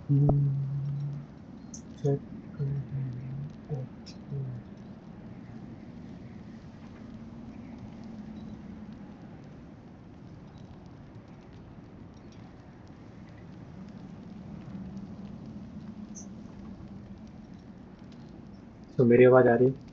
Check कर रहे हैं। ओके। तो मेरी आवाज आ रही है?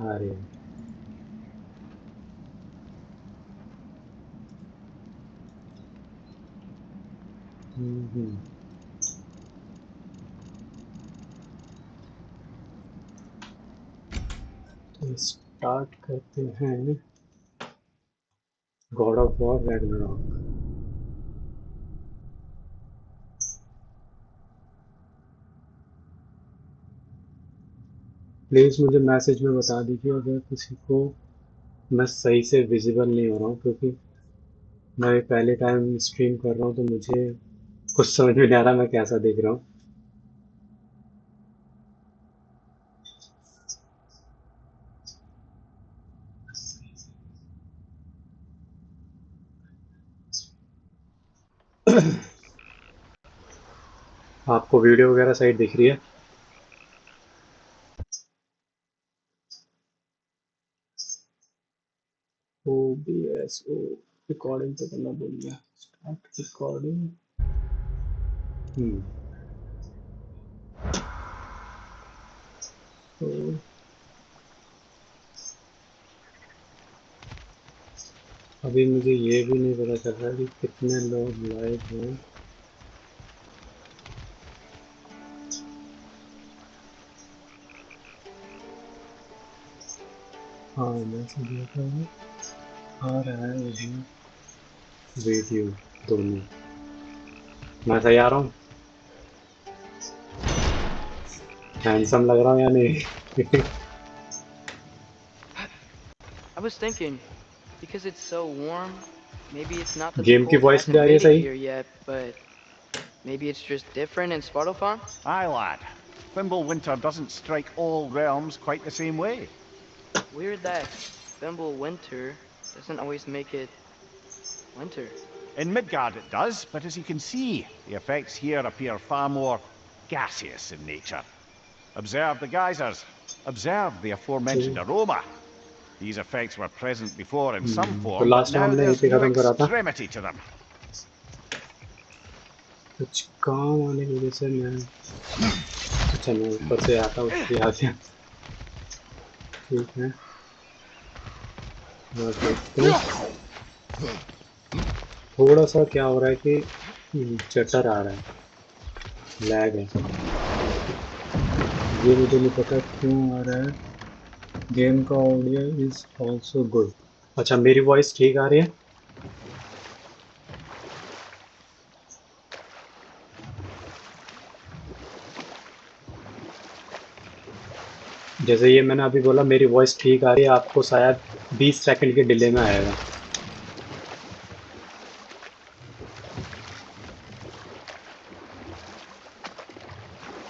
आ रही है। तो स्टार्ट करते हैं God of war Ragnarok. Please मुझे मैसेज में बता दीजिए अगर किसी को मैं सही से विजिबल नहीं हो रहा हूँ, क्योंकि मैं पहले टाइम स्ट्रीम कर रहा हूँ तो मुझे कुछ समझ में नहीं आ रहा मैं कैसा दिख रहा हूँ। आपको वीडियो वगैरह सही दिख रही है? OBS ओ रिकॉर्डिंग तो करना भूल गया। Start recording. तो अभी मुझे ये भी नहीं पता चल रहा कि कितने लोग लाइव हैं। हाँ मैसेज देखा है, आ रहा है वही वीडियो दोनों। मैं सही आ रहा हूँ? हैंडसम लग रहा हूँ या नहीं? I was thinking, because it's so warm, maybe it's not that the game की cold वॉइस hasn't भी आ रही है made it सही? here yet, but maybe it's just different in Svartalfheim? Aye, lad. Thimble winter doesn't strike all realms quite the same way. Weird that Thimble winter doesn't always make it winter. In Midgard it does, but as you can see, the effects here appear far more gaseous in nature. Observe the geysers. Observe the aforementioned aroma. These effects were present before in some तो form, but last time now हमने यहीं there's पे new खत्म करा था। extremity to them. कुछ काम आने की वजह से मैं अच्छा मैं ऊपर से आता उसके आगे ठीक है। और देखते हैं थोड़ा सा क्या हो रहा है कि चटर आ रहा है, लैग है। ये मुझे नहीं पता क्यों आ रहा है। गेम का ऑडियो इज ऑल्सो गुड। अच्छा मेरी वॉइस ठीक आ रही है? जैसे ये मैंने अभी बोला मेरी वॉइस ठीक आ रही है, आपको शायद 20 सेकंड के डिले में आएगा।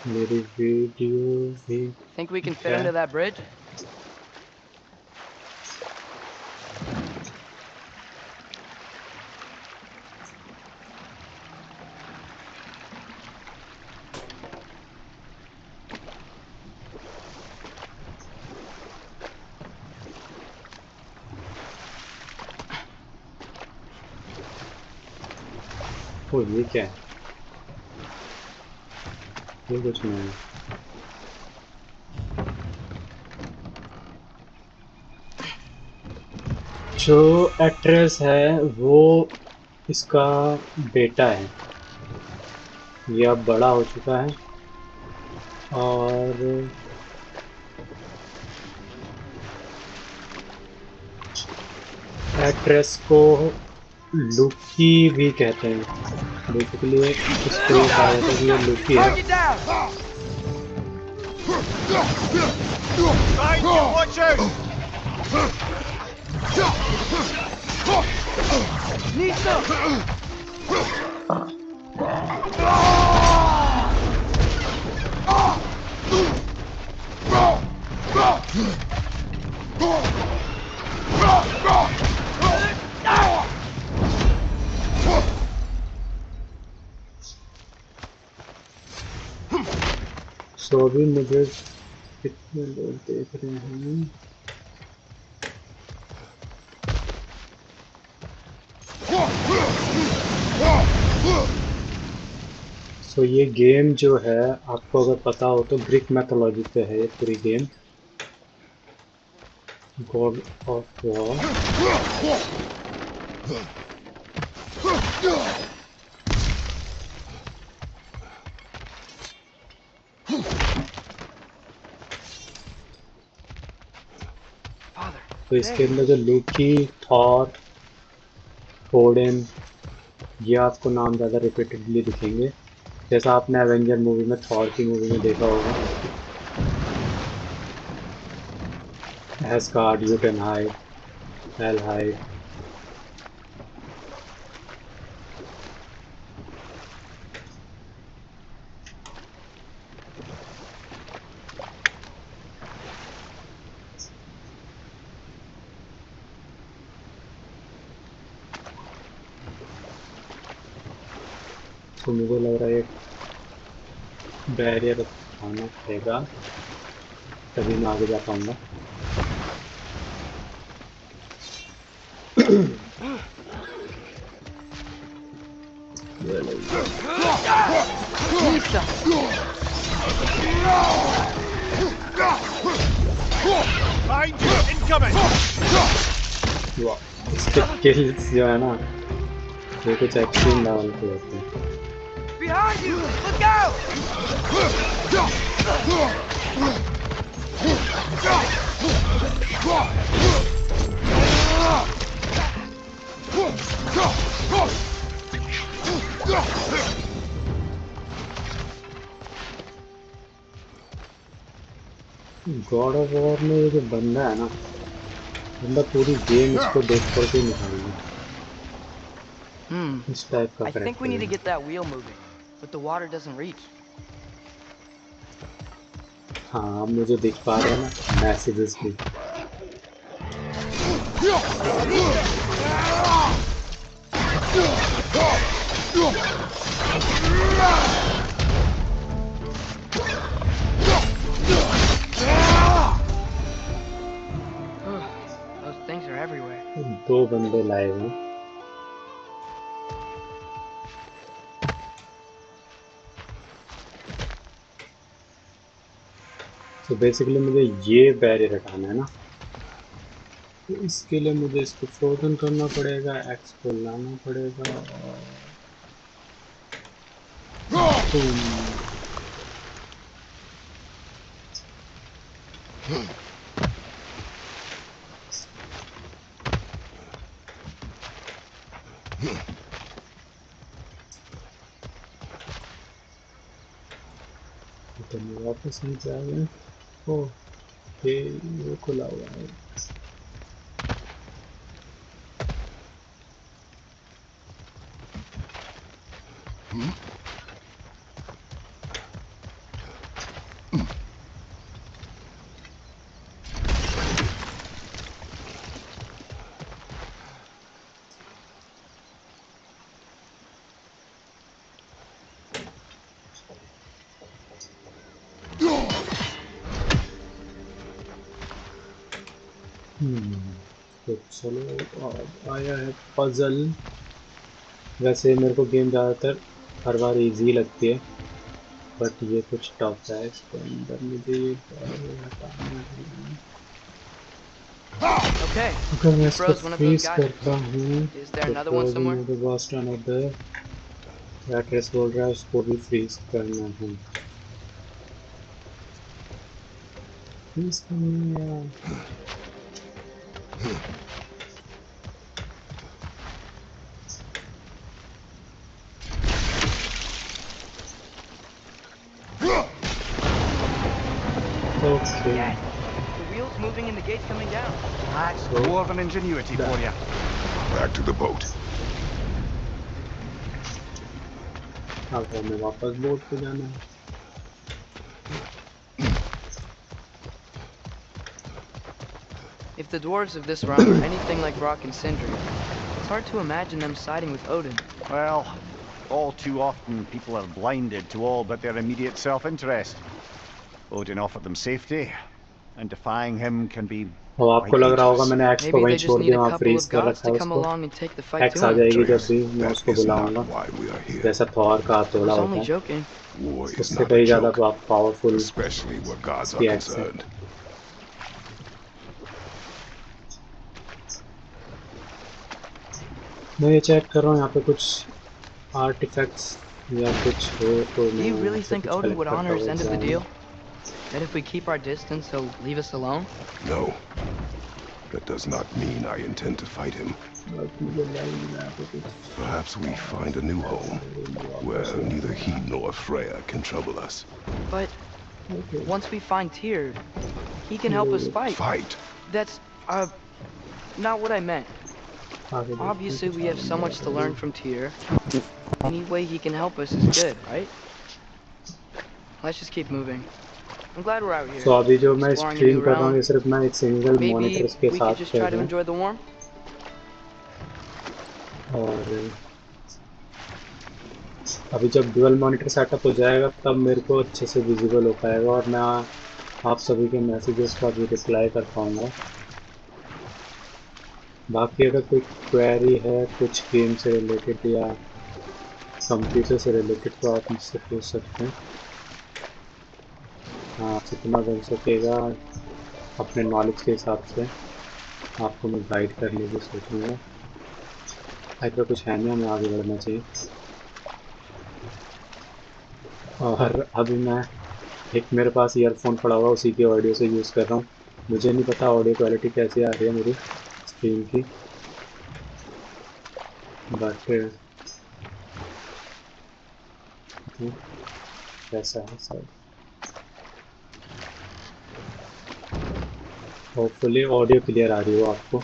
मेरी वीडियो भी Think we can fit है। under that bridge? ओ ये क्या है? ये कुछ नहीं है। जो एक्ट्रेस है वो इसका बेटा है, ये अब बड़ा हो चुका है और एक्ट्रेस को लुकी भी कहते हैं। बेसिकली इसको ये कहा जाता है कि ये लुकी है। Target down! Right, watch out! Need some! सो अभी मुझे कितने लोग देख रहे हैं? सो ये गेम जो है, आपको अगर पता हो तो ग्रीक मैथोलॉजी पे है ये पूरी game. God of war. Father, तो इसके there. अंदर जो लूकी, थॉर, ओडिन, ये आपको नाम ज़्यादा रिपीटेडली दिखेंगे, जैसा आपने एवेंजर मूवी में, थॉर की मूवी में देखा होगा। एस्गार्ड, यूटनहाइड, हेलहाइड। तो मुझे लग रहा है एक बैरियर आना पड़ेगा, तभी मैं आगे जा पाऊंगा। Behind you, incoming! वाह, इसके किल्स जो है ना, ये कुछ एक्सट्रीम लेवल पे होते हैं। Behind you! Look out! God of war में ये जो बंदा है ना, बंदा पूरी गेम इसको देख करके निकाल गया। Hmm. इस टाइप का I think we character need to है। get that wheel moving, but the water doesn't reach. हाँ, अब मुझे दिख पा रहे हैं ना मैसेजेस भी। Those things are everywhere. दो बंदे लाए हुए हैं। तो बेसिकली मुझे ये बैरियर हटाना है ना, तो इसके लिए मुझे इसको फ्रोजन करना पड़ेगा, एक्स को लाना पड़ेगा और बूम। तो मैं वापस नीचे आ गया। ओह, ये खुला हुआ है। तो चलो, अब आया है पजल। वैसे मेरे को गेम ज़्यादातर हर बार इजी लगती है, बट ये कुछ टफ है। इसके अंदर मुझे ये बैरियर हटाना है। Okay, अगर मैं you इसको froze one of those freeze करता geysers. हूँ Is there तो another one frozen somewhere? Of the worst another address बोल रहा है, उसको भी फ्रीज करना है। फ्रीज करना है। Okay, Dad, the wheel's moving and the gate's coming down. That's So- more than ingenuity for you. Back to the boat. अब हमें वापस बोट पे जाना है। If the dwarves of this realm are anything like Rock and Sindri, it's hard to imagine them siding with Odin. Well, all too often people are blinded to all but their immediate self-interest. Odin offered them safety, and defying him can be और आपको quite लग रहा होगा dangerous. मैंने x को Maybe वहीं they just छोड़ need दिया, a वहाँ couple फ्रीज of कर gods रखा to है come उसको। along and take the fight एक्स to आ him. जाएगी जब Atreus, भी मैं that उसको is not बुलाऊंगा। why we are here. जैसा थॉर का I हथौड़ा was होता only है, joking. War is उससे not a कहीं ज्यादा joke, powerful especially where gods are उसकी एक्स है। concerned. मैं ये चेक कर रहा हूँ यहाँ पे कुछ आर्टिफैक्ट्स या कुछ हो तो Do मैं you यहाँ really से think कुछ Odin कलेक्ट would करता honor his हुआ end of the जाऊँगा। deal? That if we keep our distance, he'll leave us alone? No, that does not mean I intend to fight him. Perhaps we find a new home, where neither he nor Freya can trouble us. But once we find Tyr, he can help us fight. Fight? That's, not what I meant. Obviously, we have so much to learn from Tyr. Any way he can help us is good, right? Let's just keep moving. I'm glad we're out here, तो अभी जो मैं exploring a stream new कर रहा हूँ realm. ये सिर्फ मैं एक सिंगल Maybe मॉनिटर के we साथ could just कर try to रहा enjoy the warmth? हूँ। और अभी जब डुअल मॉनिटर सेटअप हो जाएगा तब मेरे को अच्छे से विजिबल हो पाएगा और मैं आप सभी के मैसेजेस का भी रिप्लाई कर पाऊँगा। बाकी अगर कोई क्वेरी है कुछ गेम से रिलेटेड या कंप्यूटर से रिलेटेड तो आप मुझसे पूछ सकते हैं। हाँ, जितना बन सकेगा अपने नॉलेज के हिसाब से आपको मैं गाइड करने की सोचूंगा। ऐसा कुछ है नहीं, हमें आगे बढ़ना चाहिए। और अभी मैं एक मेरे पास ईयरफोन पड़ा हुआ उसी की ऑडियो से यूज़ कर रहा हूँ। मुझे नहीं पता ऑडियो क्वालिटी कैसी आ रही है मेरी स्ट्रीम की, बट कैसा है सर। होपफुली ऑडियो क्लियर आ रही हो आपको।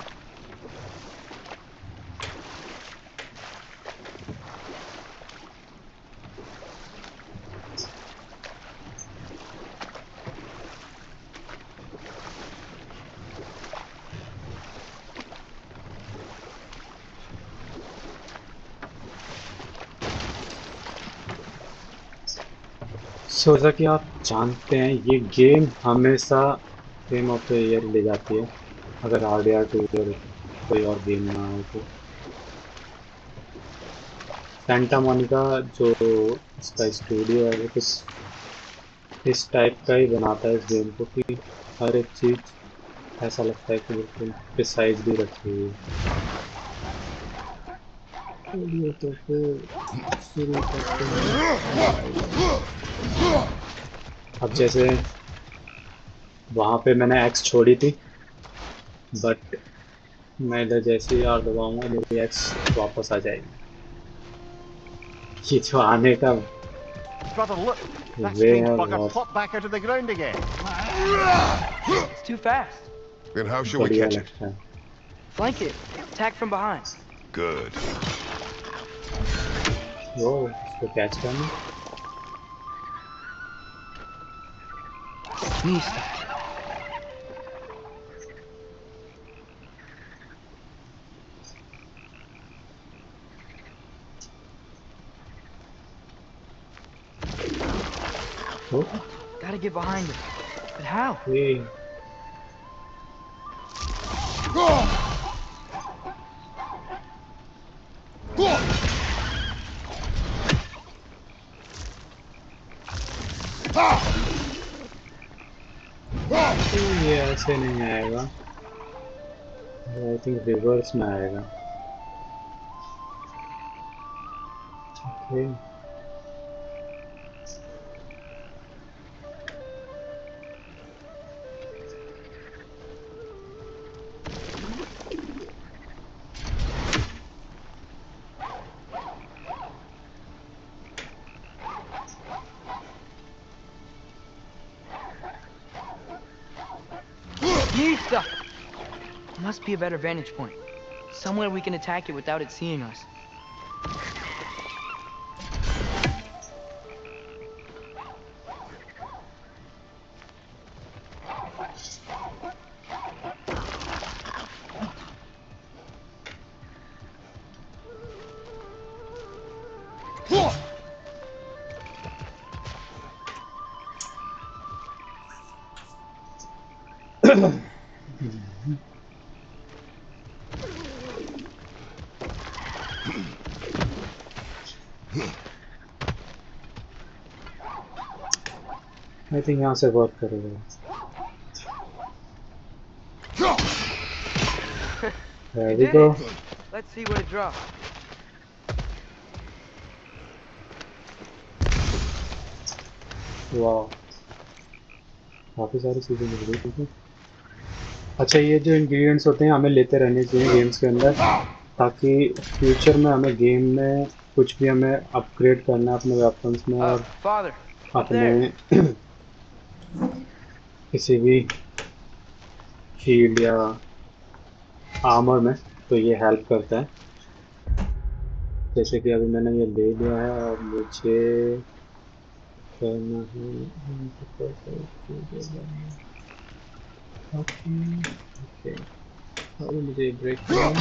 जैसा कि आप जानते हैं ये गेम हमेशा गेम ऑफ द ईयर ले जाती है अगर RDR 2 कोई और गेम ना हो तो। सैंटा मोनिका जो इसका स्टूडियो है वो कुछ इस टाइप का ही बनाता है इस गेम को कि हर एक चीज़ ऐसा लगता है कि बिल्कुल प्रिसाइज भी रखी हुई है। चलिए तो फिर शुरू करते हैं। अब जैसे वहाँ पे मैंने एक्स छोड़ी थी, बट मैं इधर जैसे ही आर दबाऊंगा मेरी एक्स वापस आ जाएगी। ये जो आने का Brother, look! That way strange है bugger बहुत popped back out of the ground again. It's too fast. Then how shall we बढ़िया catch it? लगता है। Flank it. Attack from behind. Good. वो उसको कैच करना। Mista. तो Gotta get behind him. But how? ये ये ऐसे नहीं आएगा, आई थिंक रिवर्स में आएगा। Okay Mista! Must be a better vantage point. Somewhere we can attack it without it seeing us. I think यहाँ से वर्क करेगा। You There we did go. it. Let's see what it drops. वाह, काफी सारी चीजें मिल गई। ठीक है। अच्छा, ये जो इंग्रेडिएंट्स होते हैं हमें लेते रहने चाहिए गेम्स के अंदर, ताकि फ्यूचर में हमें गेम में कुछ भी हमें अपग्रेड करना है अपने वेपन्स में और Father, up अपने there. किसी भी शील्ड या आर्मर में, तो ये हेल्प करता है। जैसे कि अभी मैंने ये ले लिया है और मुझे करना है ओके, अभी मुझे ब्रेक करना है।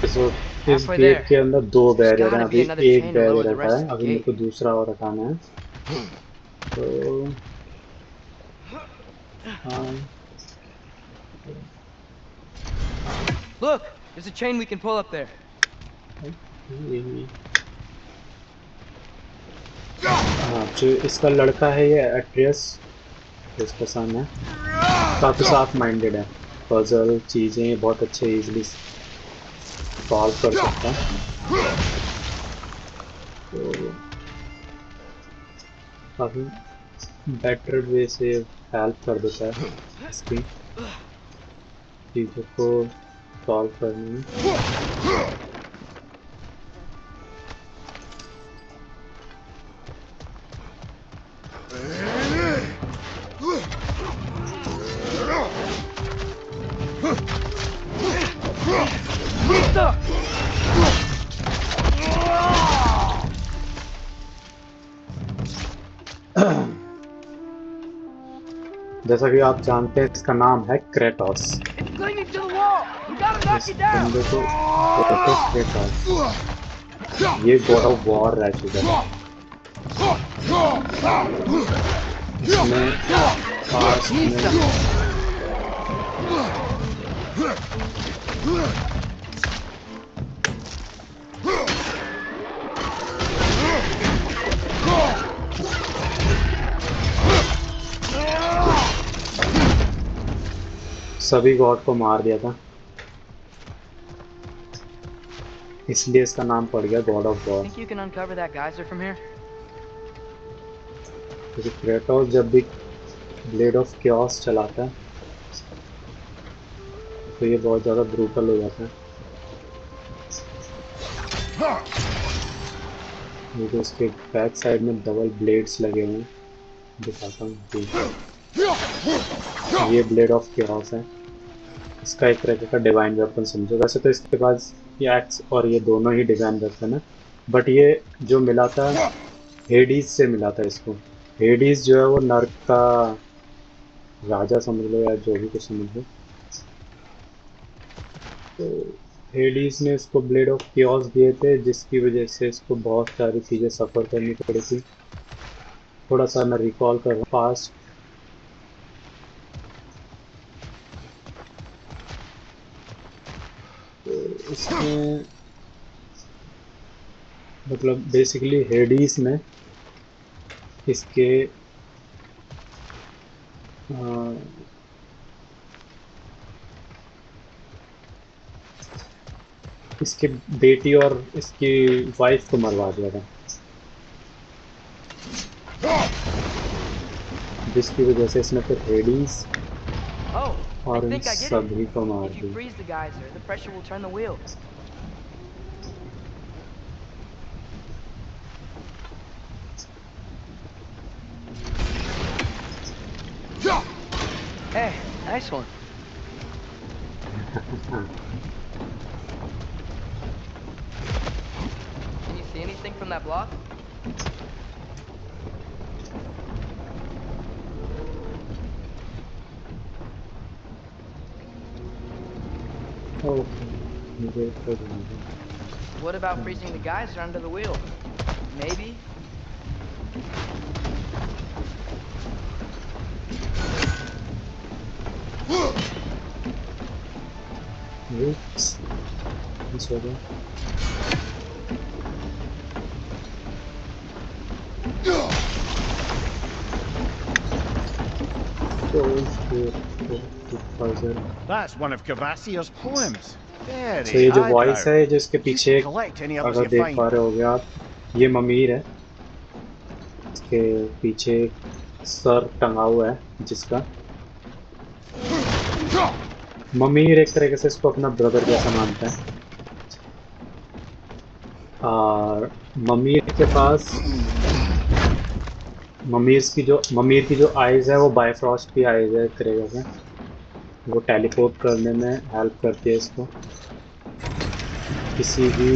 तो इस Halfway गेट there. के अंदर 2 There's बैरियर हैं, gotta be अभी another एक chain to lower barrier the हटा rest है, of the अभी मेरे को gate. दूसरा और हटाना है। तो हाँ, Look, there's a chain we can pull up there. हाँ, जो इसका लड़का है ये एट्रियस, जिसका सन है, काफी साफ माइंडेड है। पजल चीजें बहुत अच्छे इजीली सॉल्व कर सकता है। तो काफी बेटर वे से हेल्प कर देता है इसकी चीज़ों को सॉल्व करने में। जैसा कि आप जानते हैं इसका नाम है Kratos. It's clinging to the wall. We gotta knock इस it down. बंदे को कहते हैं क्रेटोस। ये गॉड ऑफ वॉर रह चुका है। इसमें पास्ट में सभी गॉड को मार दिया था, इसलिए इसका नाम पड़ गया God of war. Think you can uncover that geyser from here? क्योंकि क्रेटोस जब भी ब्लेड ऑफ क्योस चलाता है तो ये बहुत ज़्यादा ब्रूटल हो जाता है। ये जो इसके बैक साइड में डबल ब्लेड्स लगे हुए हैं, दिखाता हूँ। ये ब्लेड ऑफ क्योस है, इसका एक तरह का डिवाइन वेपन समझो। वैसे तो इसके पास ये एक्स और ये दोनों ही डिवाइन वेपन है, बट ये जो मिला था हेडीज से मिला था इसको। हेडीज जो है वो नर्क का राजा समझ लो या जो भी कुछ समझ लो। तो हेडीज ने इसको ब्लेड ऑफ क्योस दिए थे, जिसकी वजह से इसको बहुत सारी चीज़ें सफ़र करनी पड़ी थी। थोड़ा सा मैं रिकॉल कर रहा हूँ पास्ट। तो इसमें मतलब बेसिकली हेडीज में इसके इसके बेटी और इसकी वाइफ को मरवा दिया था, जिसकी वजह से इसने फिर हेडीज Oh, I और इन think I get it. सभी को मार If you दिया। freeze the geyser, the pressure will turn the wheel. Hey, nice one. Can you see anything from that block? Okay मुझे तो ढूंढना What about freezing the geyser under the wheel? Maybe? Oops. This हो गया oh shit puzzle That's one of Cavassier's poems. अच्छा Very ये जो highbrow. Voice है जिसके You पीछे should collect any others अगर you देख पा find. रहे होगे आप ये ममीर है इसके पीछे सर टंगा हुआ है जिसका ममीर एक तरीके से इसको अपना ब्रदर जैसा मानता है और ममीर के पास ममीर की जो आइज है वो बायफ्रॉस्ट की आइज है एक तरीके से वो टेलीपोर्ट करने में हेल्प करती है इसको किसी भी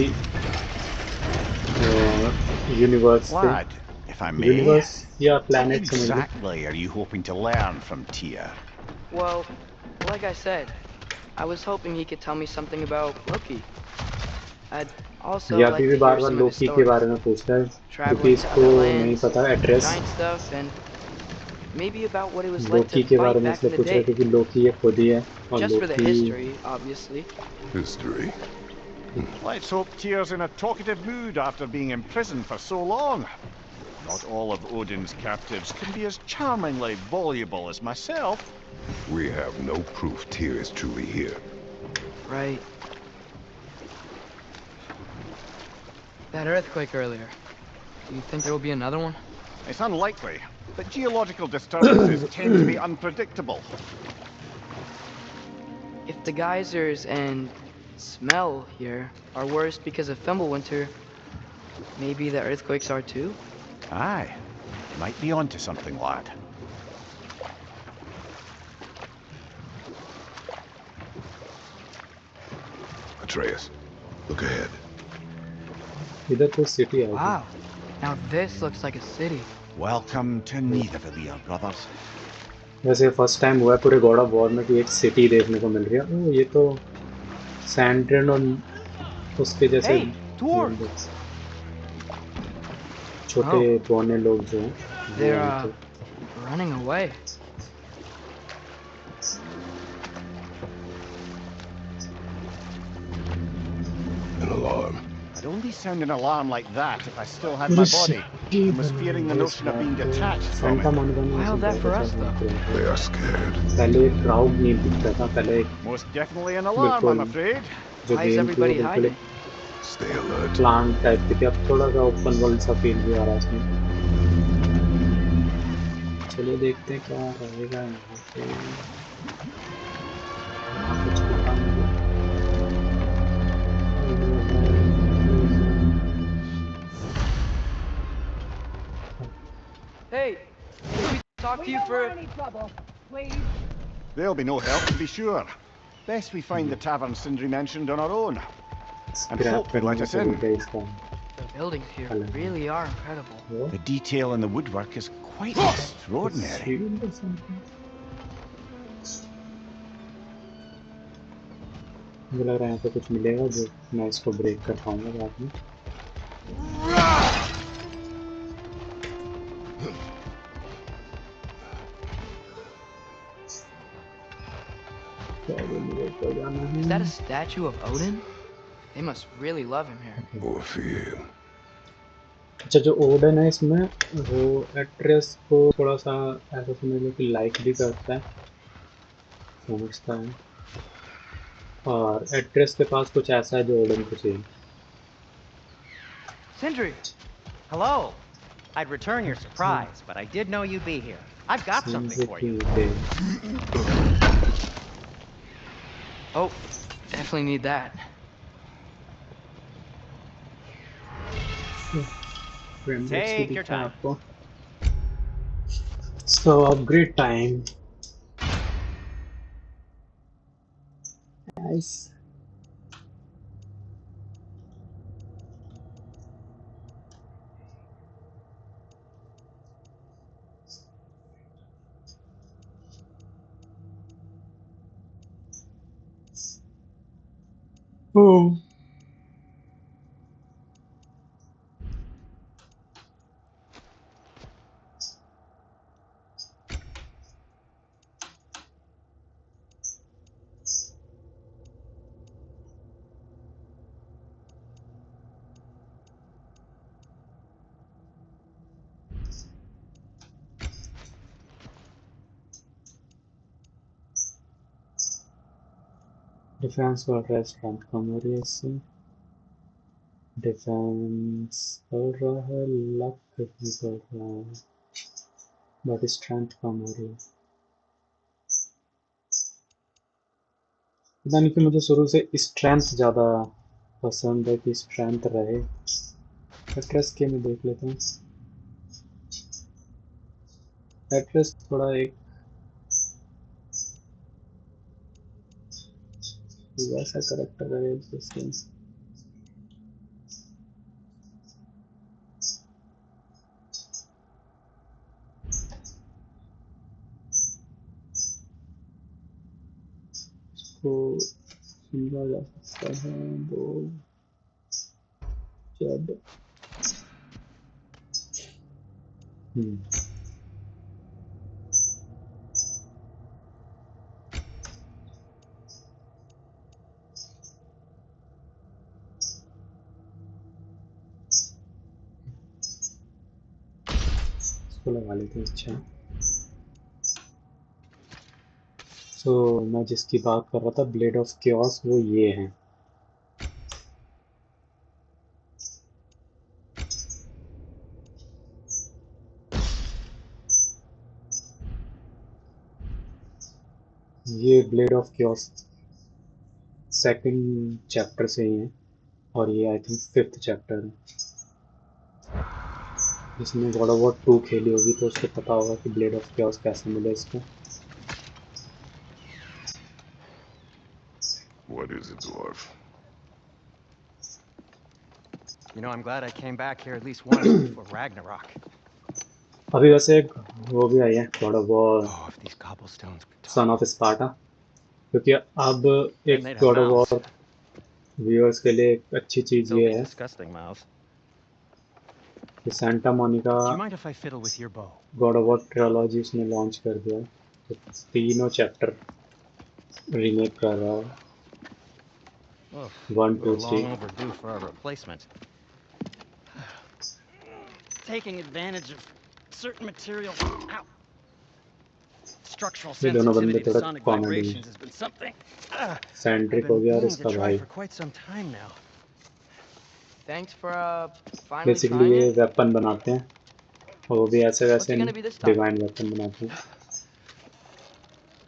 यूनिवर्स से Lad, if I may, universe या what प्लैनेट समझ लो exactly are you hoping to learn from Tyr? Well, like I said, I was hoping he could tell me something about Loki. I'd also ये like अभी भी to hear bar bar some of his लोकी के बारे stories. में पूछ रहा है क्योंकि Traveling to इसको other नहीं lands, पता address giant stuff, and maybe about what it was like to लोकी के बारे fight में back in इसलिए the पूछ रहा है day. क्योंकि लोकी ये खुद ही है और Just for the Loki history, obviously. History. Let's hope Tyr's in a talkative mood after being imprisoned for so long. Not all of Odin's captives can be as charmingly voluble as myself. We have no proof Tyr is truly here. Right. That earthquake earlier. Do you think there will be another one? It's unlikely, but geological disturbances tend to be unpredictable. If the geysers and smell here are worse because of Fimbulwinter, maybe the earthquakes are too? Aye, you might be onto something, lad. Atreus, look ahead. इधर कोई city आई थी Wow. Now this looks like a city. Welcome to Nidavellir, brothers. वैसे first time हुआ है पूरे God of war में कि एक सिटी देखने को मिल रही है ओह ये तो सैंड्रेन और उसके जैसे Hey, dwarves! छोटे Oh, बौने लोग जो हैं वो they're हैं तो running away. An alarm. I'd only sound an alarm like that if I still had my body, and was fearing the notion of being detached from Santa it. Monica में Why all that for us, though? They are scared. पहले एक crowd नहीं दिखता था पहले एक Most definitely an alarm, I'm बिल्कुल afraid. जो Why is गेम थी वो everybody बिल्कुल hiding? Stay alert. Plant type की थी अब थोड़ा सा ओपन वर्ल्ड सा फील भी आ रहा है इसमें चलिए देखते हैं क्या रहेगा यहाँ पे यहाँ कुछ दिखा मुझे Hey, can we talk to you for... any trouble, please. There'll be no help, to be sure. Best we find the tavern Sindri mentioned on our own. And scrap hope they करने let का us in. तरीका इसका The buildings here really are incredible. वो The detail in the woodwork is quite extraordinary. shield or something मुझे लग रहा है यहाँ पे कुछ मिलेगा जो मैं इसको ब्रेक कर पाऊंगा बाद में तो मुझे तो जाना Is that a है statue of Odin? They must really love him here. Or fear. अच्छा जो ओडन है इसमें वो एड्रेस को थोड़ा सा ऐसा समझ लो कि लाइक भी करता है समझता है और एड्रेस के पास कुछ ऐसा है जो ओडन को चाहिए Sindri! Hello. I'd return your surprise, but I did know you'd be here. I've got something for you. Oh, definitely need that. Take your time. So upgrade time. Nice. Oh. Defence बढ़ रहा है, strength कम हो रही है इससे। Defence बढ़ रहा है, लक भी बढ़ रहा है, बाकी स्ट्रेंथ कम हो रही है। पता नहीं कि मुझे शुरू से स्ट्रेंथ ज़्यादा पसंद है कि स्ट्रेंथ रहे। एड्रेस के में देख लेते हैं। एड्रेस थोड़ा एक वैसा करेक्टर है जिसके को समझा जा सकता है। वो जब इसको लगा लेते हैं। अच्छा, तो मैं जिसकी बात कर रहा था ब्लेड ऑफ क्योस, वो ये है। ये blade of chaos second chapter से ही है और ये आई थिंक 5th चैप्टर है। जिसने गॉड ऑफ वॉर 2 खेली होगी तो उसको पता होगा कि ब्लेड ऑफ क्योस कैसे मिले इसको। What is it, dwarf? You know, I'm glad I came back here at least once before Ragnarok. अभी वैसे एक वो भी आई है God of war Oh, if these cobblestones could सन talk. ऑफ स्पार्टा, क्योंकि अब Then एक they'd have God of mouths. War viewers के लिए एक अच्छी चीज़ ये Filthy, है disgusting mouths. कि Santa Monica Do you mind if I fiddle with your bow? God of war trilogy उसने लॉन्च कर दिया है, तो तीनों चैप्टर रीमेक कर रहा है। Oh, 1 2 we're 3। long overdue for our replacement. Taking advantage of certain materials. Ow. Structural ये दोनों बंदे sensitivity to थोड़ा sonic कॉमेडी में। vibrations has been something I've centric हो been गया और meaning to इसका try भाई। for quite some time now. Thanks for finally basically trying ये it. वेपन बनाते हैं और वो भी ऐसे What's वैसे it gonna be this time? Divine weapon बनाते हैं।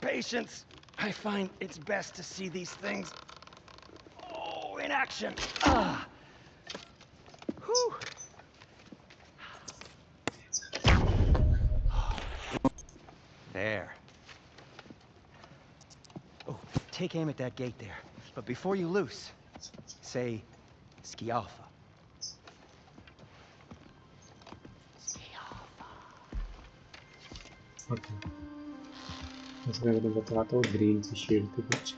Patience. I find it's best to see these things in action. Whew. There. Oh, take aim at that gate there. But before you loose, say Skialfa. Okay, इसमें मैं बताता हूँ green सी shield थी कुछ।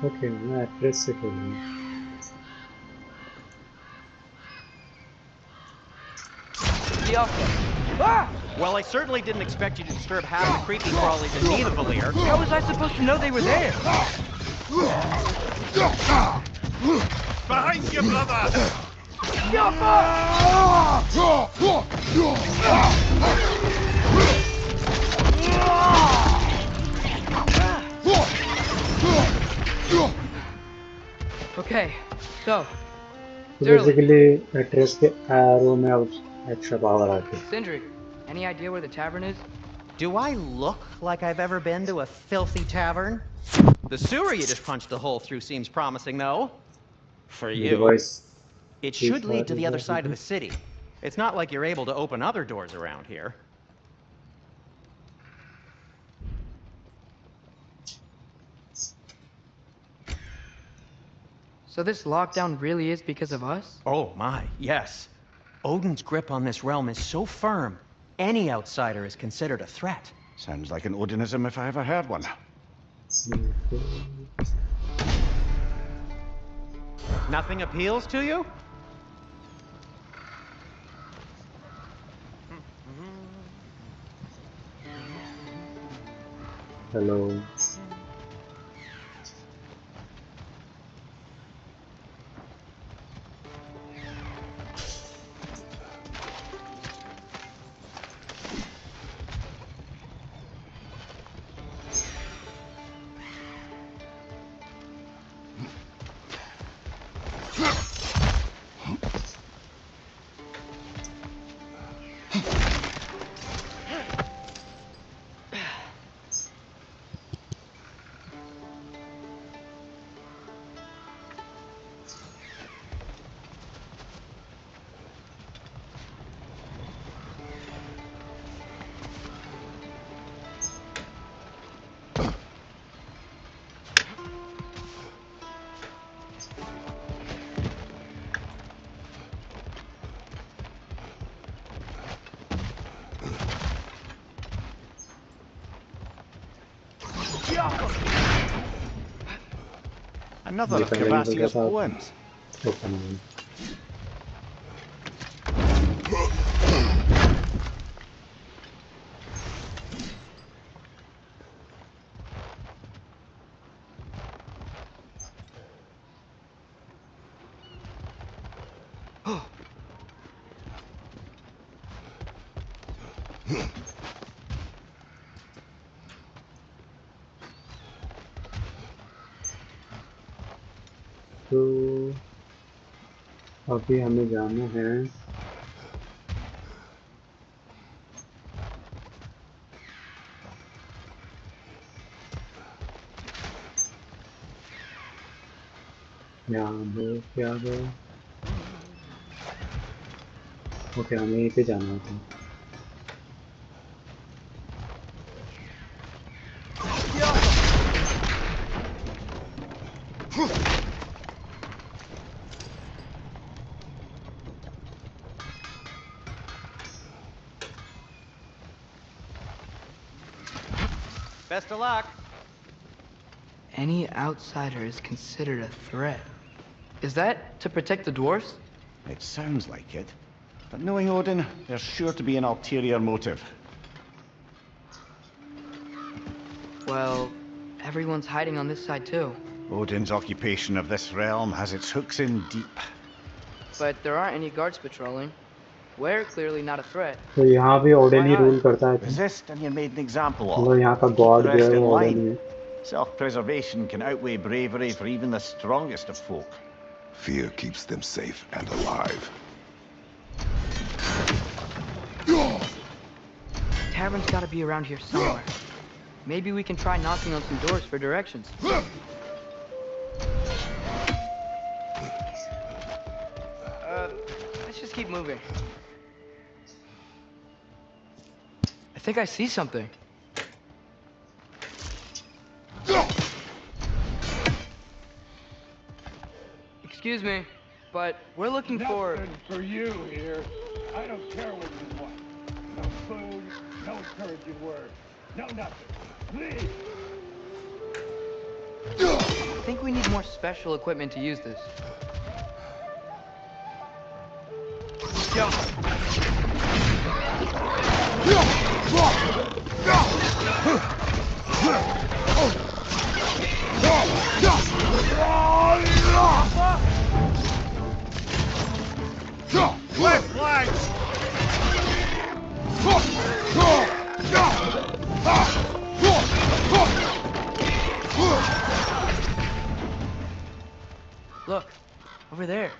Okay, मैं address से खोलूँगा। Well, I certainly didn't expect you to disturb half the creepy crawlies in Nidavellir. How was I supposed to know they were there? Behind you, brother! Okay, so तो basically address के arrow में अब extra power आती है। Sindri, any idea where the tavern is? Do I look like I've ever been to a filthy tavern? The sewer you just punched a hole through seems promising, though. For you. It should lead to the other side of the city. It's not like you're able to open other doors around here. So this lockdown really is because of us? Oh my, yes. Odin's grip on this realm is so firm, any outsider is considered a threat. Sounds like an Odinism if I ever heard one. Nothing appeals to you? Hello. Another of Cavassia's poems. तो अभी हमें जाना है यहाँ क्या है okay हमें यहीं पे जाना होता Best of luck. Any outsider is considered a threat. Is that to protect the dwarves? It sounds like it. But knowing Odin, there's sure to be an ulterior motive. Well, everyone's hiding on this side too. Odin's occupation of this realm has its hooks in deep. But there aren't any guards patrolling. We're clearly not a threat. तो यहाँ भी Odin ही rule करता है Resist and you're made an example of. मतलब यहाँ का God जो है वो ओडिन ही है Self-preservation can outweigh bravery for even the strongest of folk. Fear keeps them safe and alive. Tavern's got to be around here somewhere. Maybe we can try knocking on some doors for directions. Let's just keep moving. I think I see something. Excuse me, but we're looking for... Nothing for you here. I don't care what you want. No food, no encouraging words, no nothing. Please! I think we need more special equipment to use this. Left flanks! Look, over there.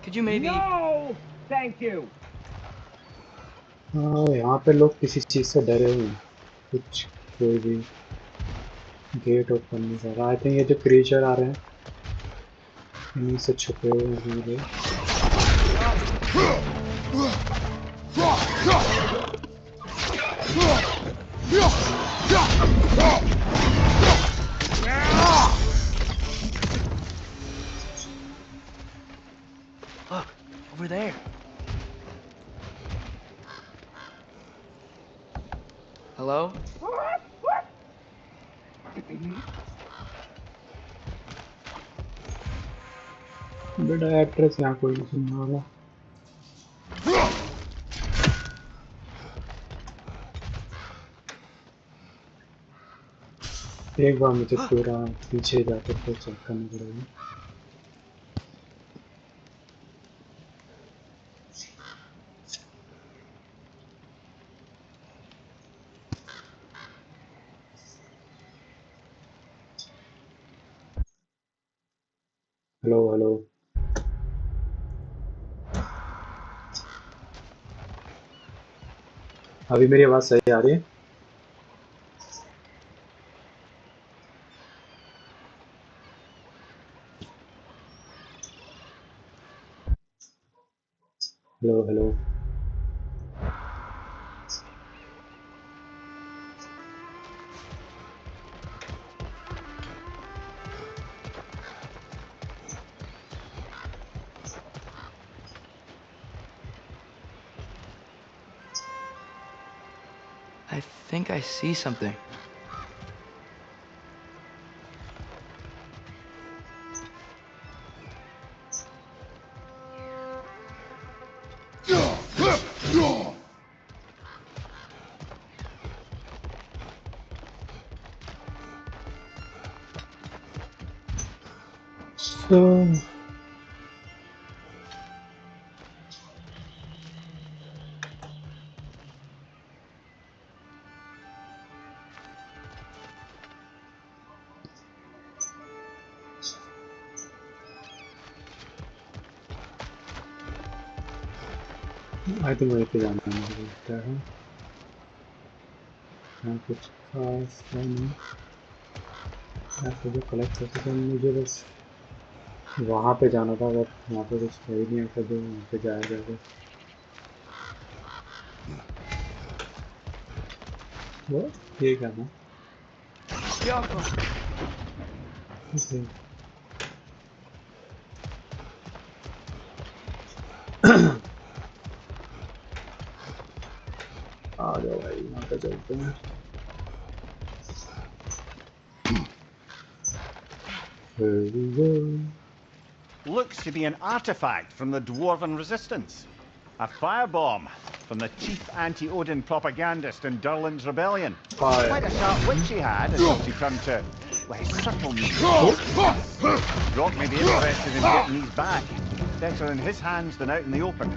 Could you maybe... No! Thank you! हाँ यहाँ पे लोग किसी चीज से डरे हुए हैं कुछ कोई भी गेट ओपन नहीं कर रहा आई थिंक ये जो क्रीचर आ रहे हैं इन्हीं से छुपे हुए हैं Look, over over there. Hello? बेटा एक्ट्रेस यहाँ कोई नहीं सुनने वाला। एक बार मुझे पूरा पीछे जाकर फिर चेक करना पड़ेगा। हेलो हेलो अभी मेरी आवाज़ सही आ रही है? Hello hello I think I see something. So I think वहीं पे जाना है मुझे लगता है। यहाँ कुछ खास है नहीं। ऐसे जो कलेक्ट कर सकें मुझे बस वहाँ पे जाना था बट वहाँ पे कुछ है ही नहीं ऐसा जो वहाँ पे जाया जाएगा। वो ये करना आ जाओ भाई यहाँ पे चलते हैं। Here we go. Looks to be an artifact from the Dwarven Resistance. A firebomb from the chief anti-Odin propagandist in Durlin's rebellion. Fire. Quite a sharp wit she had until she turned to less subtle means. Brock may be interested in getting these back. Better in his hands than out in the open.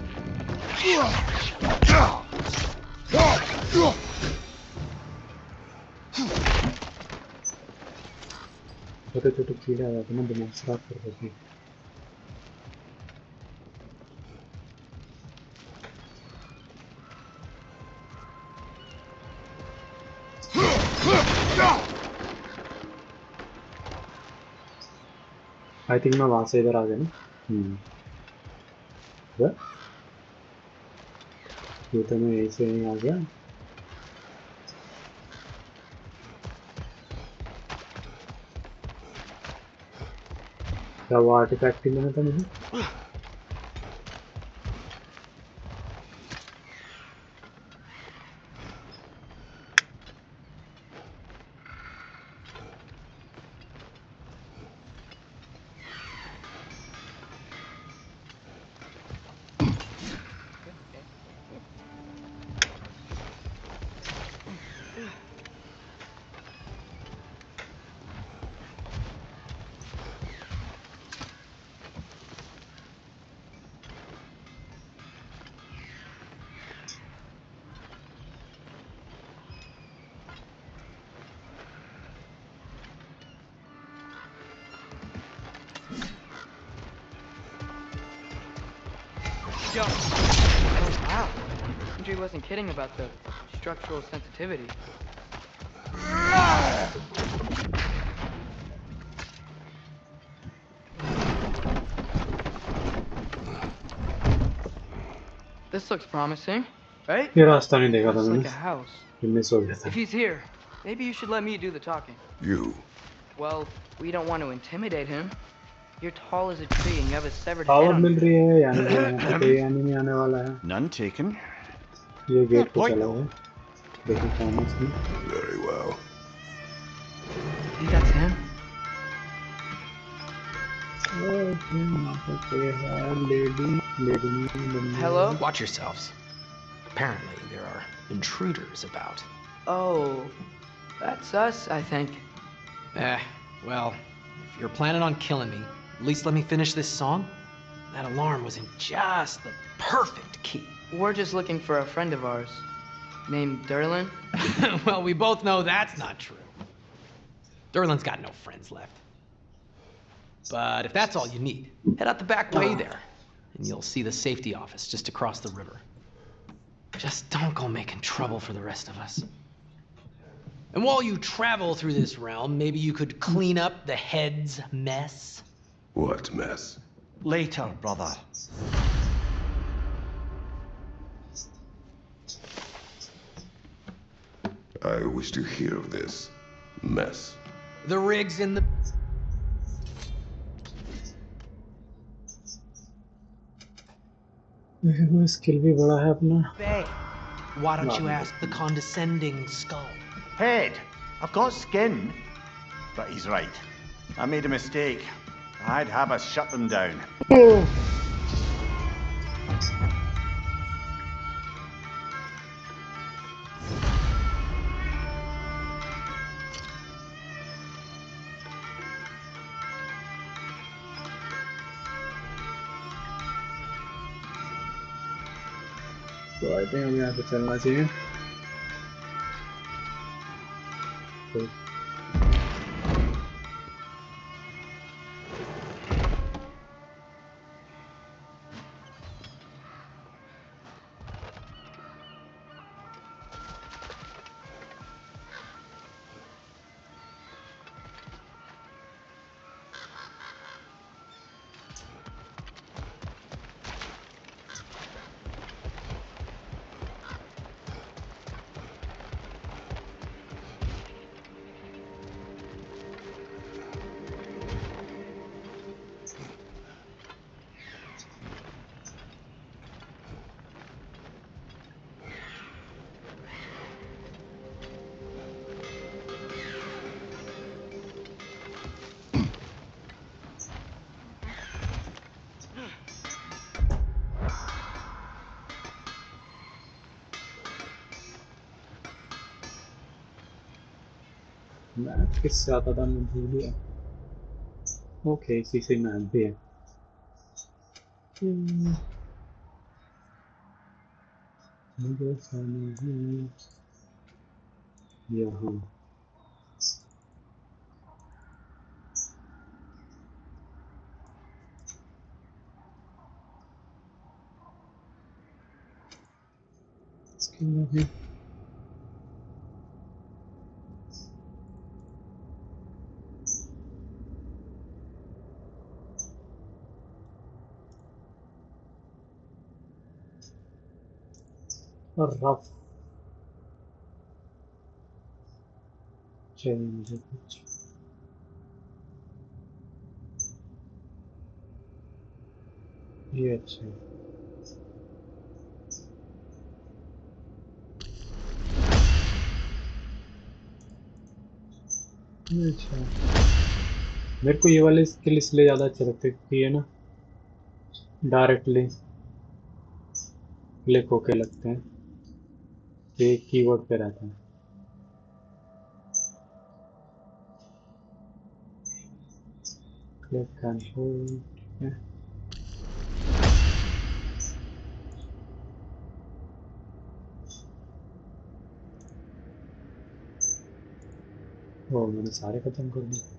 छोटे छोटे कीड़े आ जाते हैं ना दिमाग खराब कर देते हैं। आई थिंक मैं वहां से इधर आ गया ना। ये तो मैं यहीं से यहीं आ गया। क्या वो आर्टिफैक्ट ही लेना था मुझे? Yo. Oh, wow. Andrew wasn't kidding about the structural sensitivity. This looks promising, right? ये रास्ता नहीं देखा था Looks मैंने। like a house. मिस हो गया था। If he's here, maybe you should let me do the talking. You. Well, we don't want to intimidate him. You're tall as a tree and you have a severed head power on mill your रही head. है यानी यहाँ पे कोई enemy आने वाला है। None taken. ये Fair गेट पे point, चला though. है। देखो कौन है इसमें। Very well. I think that's him. Hello? Watch yourselves. Apparently, there are intruders about. Oh, that's us, I think. Well, if you're planning on killing me, at least let me finish this song. That alarm was in just the perfect key. We're just looking for a friend of ours named Derlin. Well, we both know that's not true. Derlin's got no friends left. But if that's all you need, head out the back way there, and you'll see the safety office just across the river. Just don't go making trouble for the rest of us. And while you travel through this realm, maybe you could clean up the head's mess? What mess? Later, brother. I wish to hear of this mess. The rig's in the... skill भी बड़ा है अपना। Bay. Why don't you ask the condescending skull? Head. I've got skin. But he's right. I made a mistake. I'd have us shut them down. तो I think हमें यहाँ पे चलना चाहिए। मैप किससे आता था मैं भूल गया। ओके इसी से मैप भी है। मुझे समझ नहीं यहाँ इसके लिए और रफ चाहिए मुझे कुछ। ये अच्छा है। ये अच्छा है। मेरे को ये वाले स्किल इसलिए ज़्यादा अच्छे लगते हैं क्योंकि ये ना डायरेक्टली क्लिक होके लगते हैं। ये कीबोर्ड पे रहता है। Click and hold. ओ मैंने सारे खत्म कर दिए।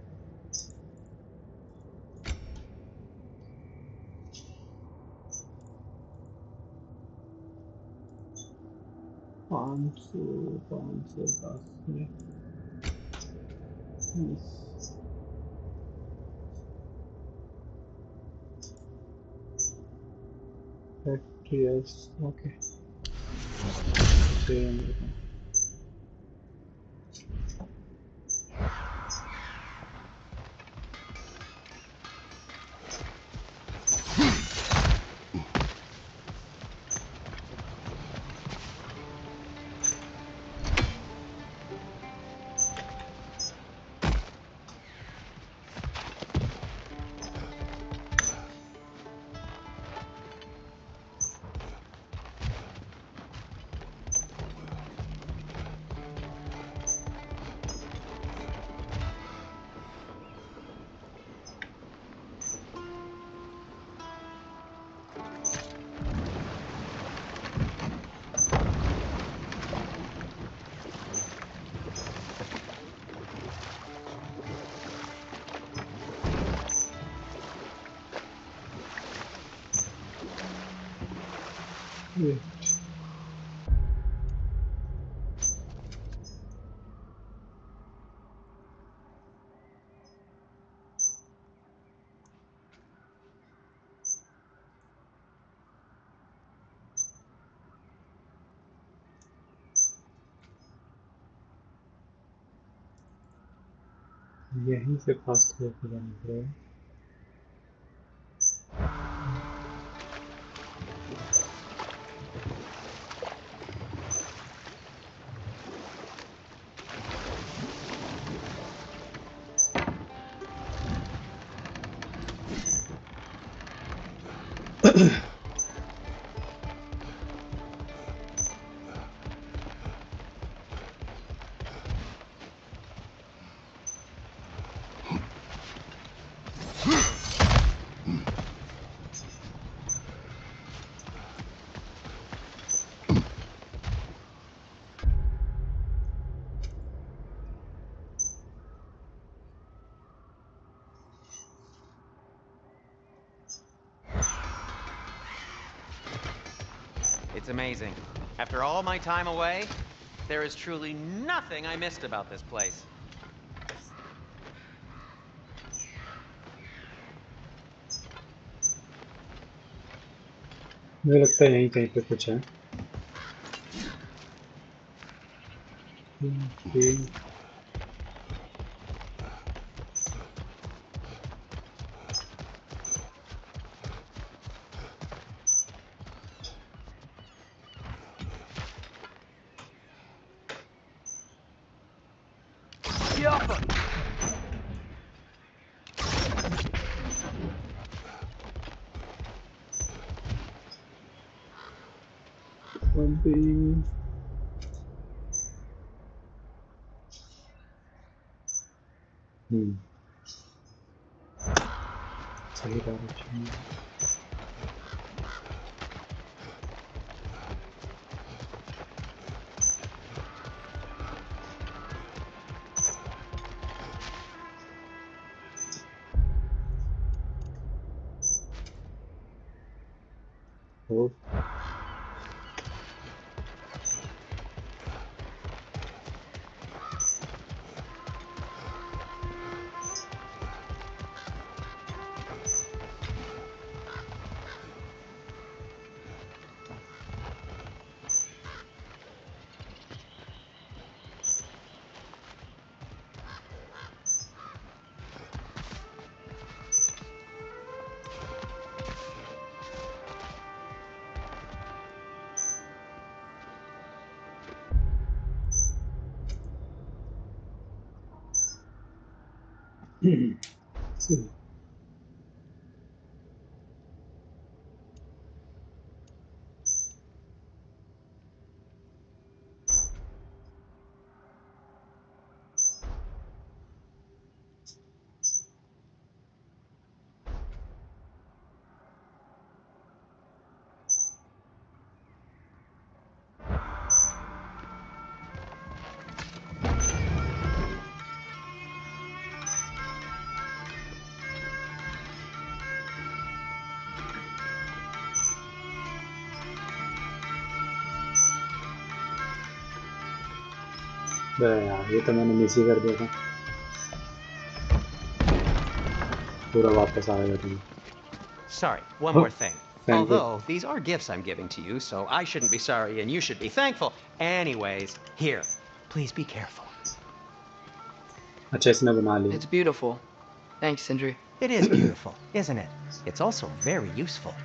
पाँच सौ 10 में yes, okay. यहीं से फास्ट होकर जाना पड़ेगा। It's amazing. After all my time away, there is truly nothing I missed about this place. मुझे लगता है यहीं कहीं पे कुछ है। सही डायरेक्शन। See. यार ये तो मैंने मिस ही कर दिया था। पूरा वापस आ गया तुम। Sorry, one more thing. Although these are gifts I'm giving to you, so I shouldn't be sorry and you should be thankful. Anyways, here, please be careful. अच्छा इसने बना लिया। It's beautiful. Thanks, Sindri. It is beautiful, isn't it? It's also very useful.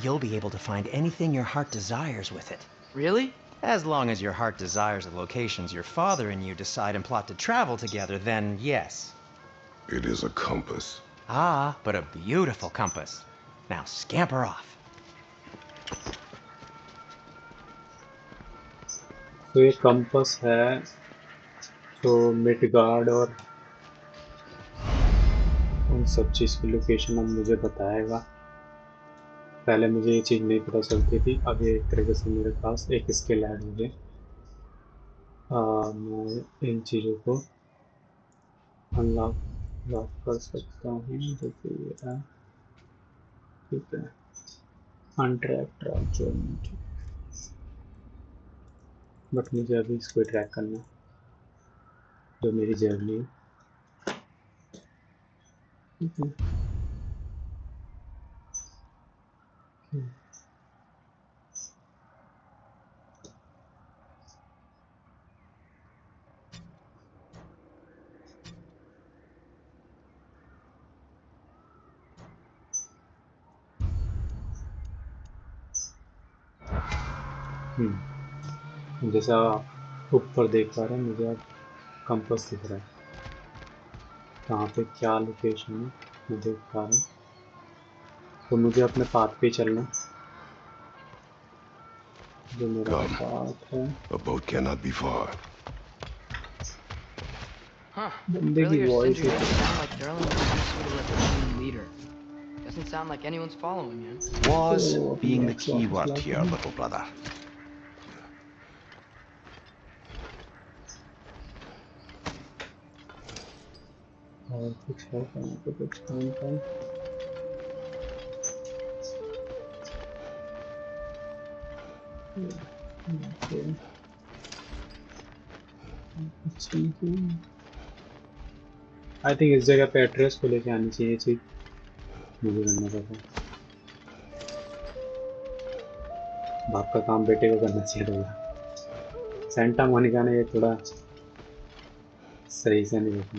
You'll be able to find anything your heart desires with it. Really? As long as your heart desires the locations your father and you decide and plot to travel together, then yes. It is a compass. Ah, but a beautiful compass. Now scamper off. तो ये compass है तो Midgard और उन सब चीज़ की location अब मुझे बताएगा। पहले मुझे ये चीज़ नहीं पता चलती थी, अब ये एक तरीके से मेरे पास एक स्किल ऐड हो गया। मैं इन चीज़ों को अनलॉक कर सकता हूँ, जैसे ये है। ठीक है, अनट्रैक्ड ट्रैक जर्नी। बट मुझे अभी इसको ट्रैक करना है, जो मेरी जर्नी है। जैसा ऊपर देख पा रहे हैं, मुझे अब कंपास दिख रहा है कहाँ पे क्या लोकेशन है, मैं देख पा रहा हूँ। तो मुझे अपने पाथ पे चलना है, जो मेरा पाथ है। A boat cannot be far. Huh. बंदे की Earlier voice Sindri made it sound like Durlin was some sort of like a team leader. Doesn't sound like anyone's following him. Was being the box key वापस word latte here, हैं। little brother. और कुछ है कहाँ पे कुछ काम का? आई थिंक इस जगह पे एड्रेस को लेके आनी चाहिए चीज, मुझे करना पता। बाप का काम बेटे को करना चाहिए थोड़ा। सेंटा मोनिका ने ये थोड़ा सही से नहीं रखा।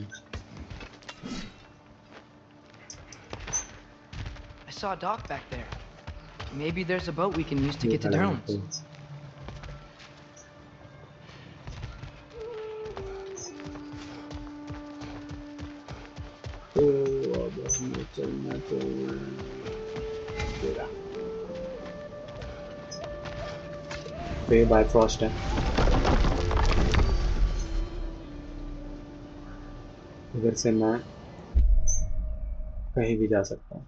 I saw a dock back there. Maybe there's a boat we can use to ये get to खड़ा है Durlin's. तो। अब हमें चलना तो तेरा पे बाय फ्रॉस्ट है, इधर से मैं कहीं भी जा सकता हूँ।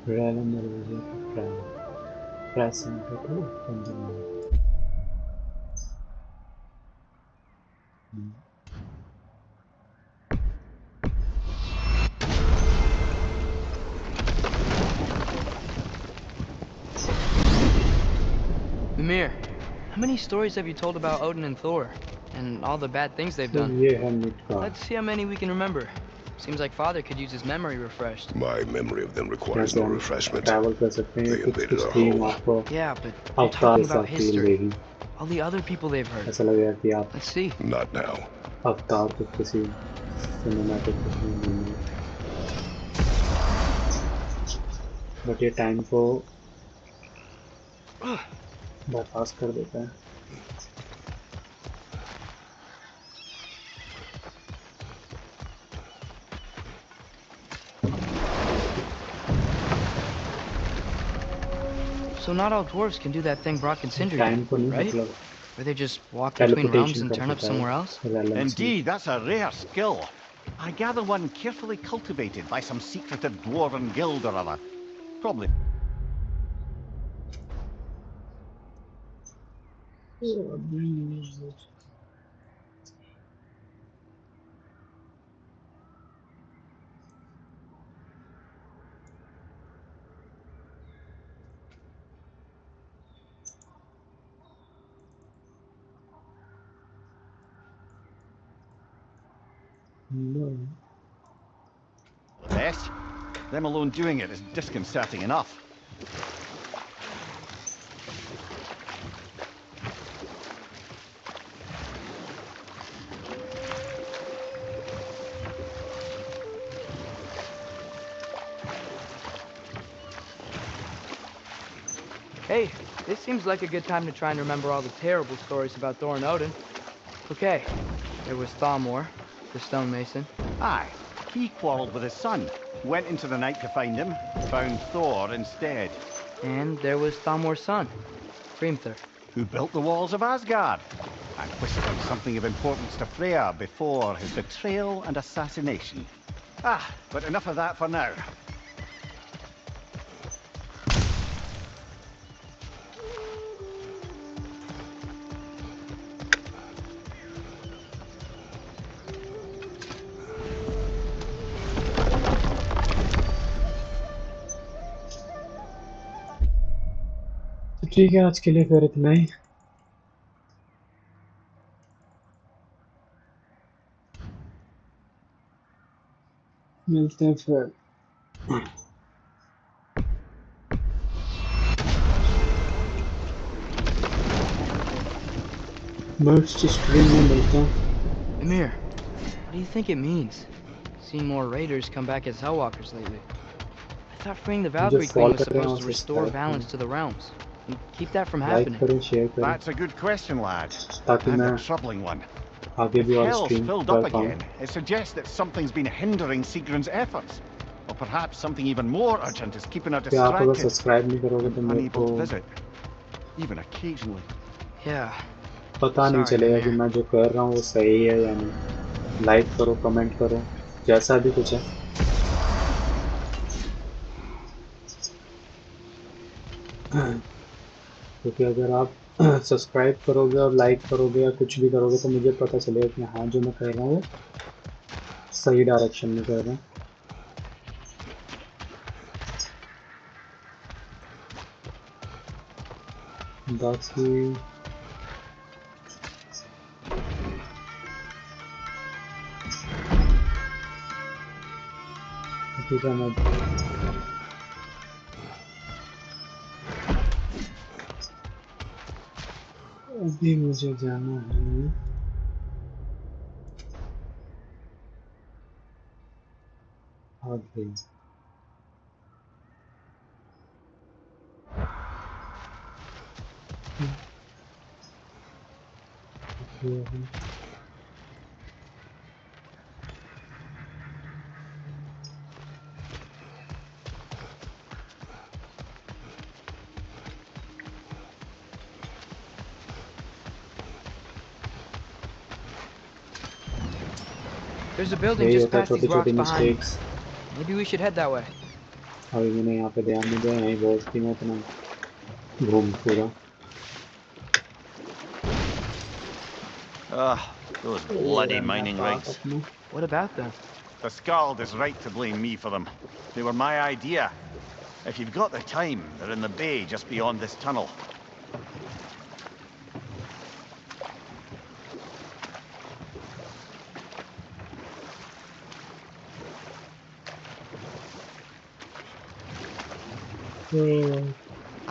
रैलम दरवाजे का प्रेस सेंटर को ओपन करना। Mimir, how many stories have you told about Odin and Thor? And all the bad things they've तो done? ये है मिड का। Let's see how many we can remember. Seems like Father could use his memory refreshed. My memory of them requires जैसे no हम refreshment. Travel कर सकते हैं, They कुछ invaded कुछ our थीम home. आपको Yeah, but I'm अवतार talking सा about फील history. देगी। All the other people they've hurt. ऐसा लगेगा कि आप Let's see. Not now. अवतार को किसी सिनेमैटिक में घूम रहे हैं। बट ये टाइम को बाईपास कर देता है। So not all dwarves can do that thing Brock and Sindri time को did, नहीं right? मतलब Where they just walk between realms teleportation and कर turn up देता somewhere else? है realms में। Indeed, that's a rare skill. I gather one carefully cultivated by some secretive dwarven guild or other. Probably. The best. Them alone doing it is disconcerting enough. Hey, this seems like a good time to try and remember all the terrible stories about Thor and Odin. Okay, there was Thamor, the stonemason. Aye, he quarreled with his son. Went into the night to find him, found Thor instead. And there was Thamor's son, Hrimthur. Who built the walls of Asgard, and whispered something of importance to Freya before his betrayal and assassination. Ah, but enough of that for now. ठीक है, आज के लिए फिर इतना ही। मिलते हैं फिर नेक्स्ट स्ट्रीम में मिलते हैं। Amir, what do you think it means? Seeing more raiders come back as Hellwalkers lately. I thought freeing the Valkyrie Queen was supposed to restore balance to the realms and keep that from happening. That's a good question, lad. ताकि And मैं a troubling one. आगे भी और Hell's stream filled कर up पाऊँ। again. It suggests that something's been hindering Sigrun's efforts. Or perhaps something even more urgent is keeping her क्या आप अगर distracted, सब्सक्राइब नहीं करोगे तो मेरे unable को to visit, even occasionally. Yeah. पता नहीं Sorry, चलेगा Amir. कि मैं जो कर रहा हूँ वो सही है या नहीं। लाइक करो, कमेंट करो, जैसा भी कुछ है। क्योंकि अगर आप सब्सक्राइब करोगे और लाइक करोगे या कुछ भी करोगे तो मुझे पता चलेगा कि हाँ जो मैं कर रहा हूँ वो सही डायरेक्शन में कर रहा हूँ। बाकी अभी मुझे जाना है आगे। There's a building just past these rocks behind me. Maybe we should head that way. अभी मैंने यहाँ पे ध्यान नहीं दिया, यहीं बहुत थी मैं इतना घूम पूरा। Those bloody mining rigs. What about them? The Skald is right to blame me for them. They were my idea. If you've got the time, they're in the bay just beyond this tunnel.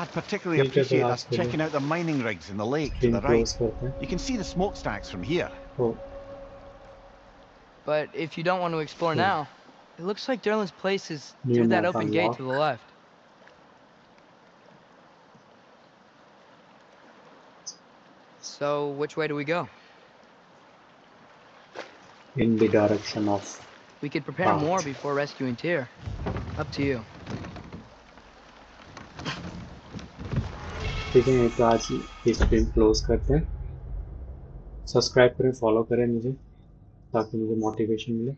I'd particularly appreciate us checking out the mining rigs in the lake to the right. You can see the smokestacks from here. But if you don't want to explore now, it looks like Derlin's place is through that open gate to the left. So, which way do we go? In the direction of... We could prepare more before rescuing Tyr. Up to you. ठीक है, तो आज stream close करते हैं। Subscribe करें, follow करें मुझे, ताकि मुझे मोटिवेशन मिले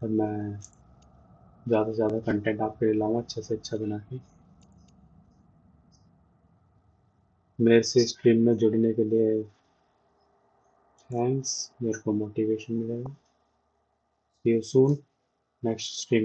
और मैं ज़्यादा से ज़्यादा कंटेंट आपके लिए लाऊँ अच्छे से अच्छा बना के। मेरे से स्ट्रीम में जुड़ने के लिए थैंक्स, मेरे को मोटिवेशन मिलेगा। सी यू सून नेक्स्ट स्ट्रीम।